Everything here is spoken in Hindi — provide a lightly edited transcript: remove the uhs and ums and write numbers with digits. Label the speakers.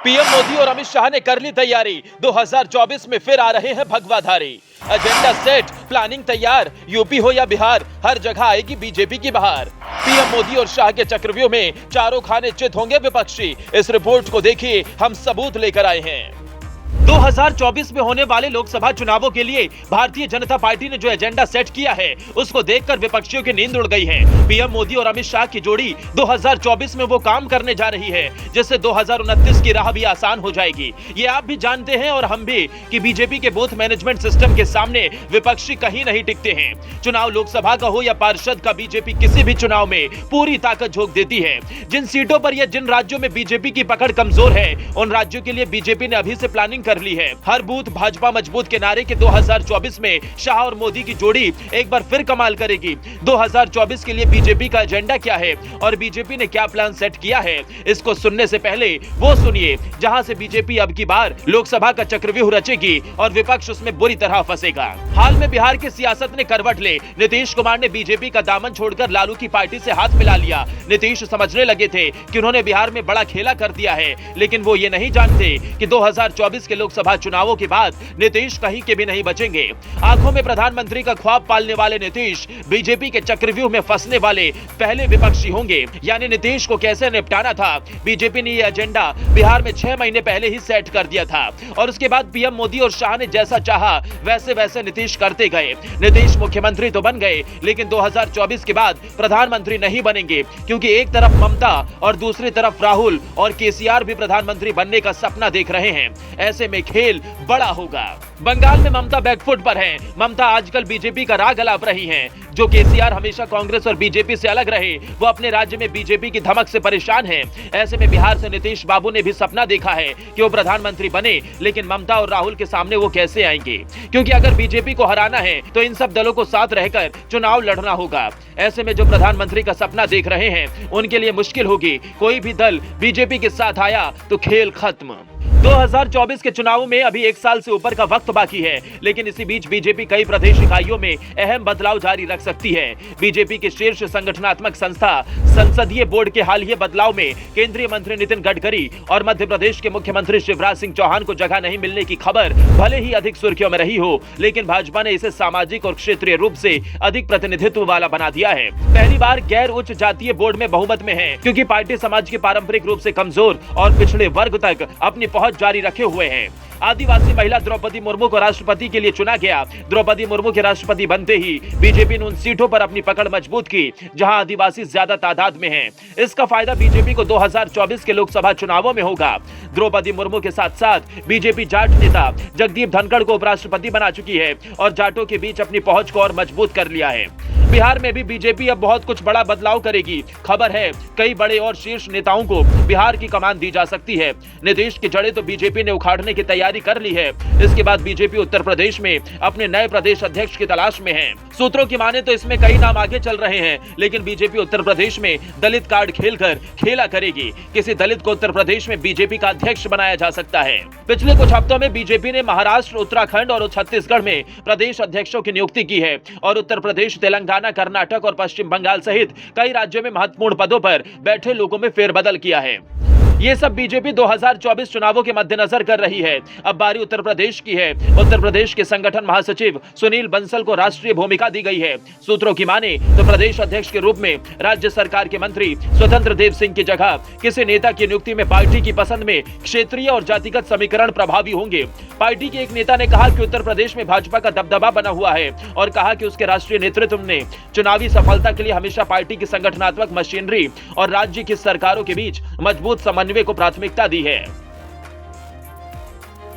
Speaker 1: पीएम मोदी और अमित शाह ने कर ली तैयारी, 2024 में फिर आ रहे हैं भगवाधारी। एजेंडा सेट, प्लानिंग तैयार, यूपी हो या बिहार, हर जगह आएगी बीजेपी की बहार। पीएम मोदी और शाह के चक्रव्यूह में चारों खाने चित होंगे विपक्षी। इस रिपोर्ट को देखिए, हम सबूत लेकर आए हैं। 2024 में होने वाले लोकसभा चुनावों के लिए भारतीय जनता पार्टी ने जो एजेंडा सेट किया है, उसको देखकर विपक्षियों की नींद उड़ गई है। पीएम मोदी और अमित शाह की जोड़ी 2024 में वो काम करने जा रही है जिससे 2029 की राह भी आसान हो जाएगी। ये आप भी जानते हैं और हम भी कि बीजेपी के बूथ मैनेजमेंट सिस्टम के सामने विपक्षी कहीं नहीं टिकते हैं। चुनाव लोकसभा का हो या पार्षद का, बीजेपी किसी भी चुनाव में पूरी ताकत झोंक देती है। जिन सीटों पर या जिन राज्यों में बीजेपी की पकड़ कमजोर है, उन राज्यों के लिए बीजेपी ने अभी से प्लानिंग कर ली है। हर बूथ भाजपा मजबूत के नारे के 2024 में शाह और मोदी की जोड़ी एक बार फिर कमाल करेगी। 2024 के लिए बीजेपी का एजेंडा क्या है और बीजेपी ने क्या प्लान सेट किया है, इसको सुनने से पहले वो सुनिए जहां से बीजेपी अब की बार लोकसभा का चक्रव्यूह रचेगी और विपक्ष उसमें बुरी तरह फंसेगा। हाल में बिहार की सियासत ने करवट ले नीतीश कुमार ने बीजेपी का दामन छोड़कर लालू की पार्टी से हाथ मिला लिया। नीतीश समझने लगे थे कि उन्होंने बिहार में बड़ा खेला कर दिया है, लेकिन वो ये नहीं जानते कि 2024 के लोकसभा चुनावों के बाद नीतीश कहीं के भी नहीं बचेंगे। आंखों में प्रधानमंत्री का ख्वाब पालने वाले नीतीश बीजेपी के चक्रव्यूह में फंसने वाले पहले विपक्षी होंगे। यानी नीतीश को कैसे निपटाना था, बीजेपी ने यह एजेंडा बिहार में 6 महीने पहले ही सेट कर दिया था और उसके बाद पीएम मोदी और शाह ने जैसा चाहा वैसे वैसे नीतीश करते गए। नीतीश मुख्यमंत्री तो बन गए, लेकिन 2024 के बाद प्रधानमंत्री नहीं बनेंगे, क्योंकि एक तरफ ममता और दूसरी तरफ राहुल और केसीआर भी प्रधानमंत्री बनने का सपना देख रहे हैं। ऐसे में खेल बड़ा होगा। बंगाल में ममता बैकफुट पर है। ममता आजकल बीजेपी का राग अलाप रही हैं। जो केसीआर हमेशा कांग्रेस और बीजेपी से अलग रहे, वो अपने राज्य में बीजेपी की धमक से परेशान हैं। ऐसे में बिहार से नीतीश बाबू ने भी सपना देखा है कि वो प्रधानमंत्री बने, लेकिन ममता और राहुल के सामने वो कैसे आएंगे, क्योंकि अगर बीजेपी को हराना है तो इन सब दलों को साथ रहकर चुनाव लड़ना होगा। ऐसे में जो प्रधानमंत्री का सपना देख रहे हैं, उनके लिए मुश्किल होगी। कोई भी दल बीजेपी के साथ आया तो खेल खत्म। 2024 के चुनावों में अभी 1 साल से ऊपर का वक्त बाकी है, लेकिन इसी बीच बीजेपी कई प्रदेश इकाइयों में अहम बदलाव जारी रख सकती है। बीजेपी की शीर्ष संगठनात्मक संस्था संसदीय बोर्ड के हालिया बदलाव में केंद्रीय मंत्री नितिन गडकरी और मध्य प्रदेश के मुख्यमंत्री शिवराज सिंह चौहान को जगह नहीं मिलने की खबर भले ही अधिक सुर्खियों में रही हो, लेकिन भाजपा ने इसे सामाजिक और क्षेत्रीय रूप से अधिक प्रतिनिधित्व वाला बना दिया है। पहली बार गैर उच्च जातीय बोर्ड में बहुमत में है, क्योंकि पार्टी समाज के पारंपरिक रूप से कमजोर और पिछड़े वर्ग तक अपनी पहुंच जारी रखे हुए हैं। आदिवासी महिला द्रौपदी मुर्मू को राष्ट्रपति के लिए चुना गया। द्रौपदी मुर्मू के राष्ट्रपति बनते ही बीजेपी ने उन सीटों पर अपनी पकड़ मजबूत की जहां आदिवासी ज्यादा तादाद में हैं। इसका फायदा बीजेपी को 2024 के लोकसभा चुनावों में होगा। द्रौपदी मुर्मू के साथ साथ बीजेपी जाट नेता जगदीप धनखड़ को उपराष्ट्रपति बना चुकी है और जाटों के बीच अपनी पहुंच को और मजबूत कर लिया है। बिहार में भी बीजेपी अब बहुत कुछ बड़ा बदलाव करेगी। खबर है कई बड़े और शीर्ष नेताओं को बिहार की कमान दी जा सकती है। नीतीश की जड़ें तो बीजेपी ने उखाड़ने की तैयारी कर ली है। इसके बाद बीजेपी उत्तर प्रदेश में अपने नए प्रदेश अध्यक्ष की तलाश में है। सूत्रों की माने तो इसमें कई नाम आगे चल रहे हैं, लेकिन बीजेपी उत्तर प्रदेश में दलित कार्ड खेलकर खेला करेगी। किसी दलित को उत्तर प्रदेश में बीजेपी का अध्यक्ष बनाया जा सकता है। पिछले कुछ हफ्तों में बीजेपी ने महाराष्ट्र, उत्तराखंड और छत्तीसगढ़ में प्रदेश अध्यक्षों की नियुक्ति की है और उत्तर प्रदेश, तेलंगाना, कर्नाटक और पश्चिम बंगाल सहित कई राज्यों में महत्वपूर्ण पदों पर बैठे लोगों में फेरबदल किया है। ये सब बीजेपी 2024 चुनावों के मद्देनजर कर रही है। अब बारी उत्तर प्रदेश की है। उत्तर प्रदेश के संगठन महासचिव सुनील बंसल को राष्ट्रीय भूमिका दी गई है। सूत्रों की माने तो प्रदेश अध्यक्ष के रूप में राज्य सरकार के मंत्री स्वतंत्र देव सिंह की जगह किसी नेता की नियुक्ति में पार्टी की पसंद में क्षेत्रीय और जातिगत समीकरण प्रभावी होंगे। पार्टी के एक नेता ने कहा कि उत्तर प्रदेश में भाजपा का दबदबा बना हुआ है और कहा कि उसके राष्ट्रीय नेतृत्व ने चुनावी सफलता के लिए हमेशा पार्टी की संगठनात्मक मशीनरी और राज्य की सरकारों के बीच मजबूत समन्वय को प्राथमिकता दी है।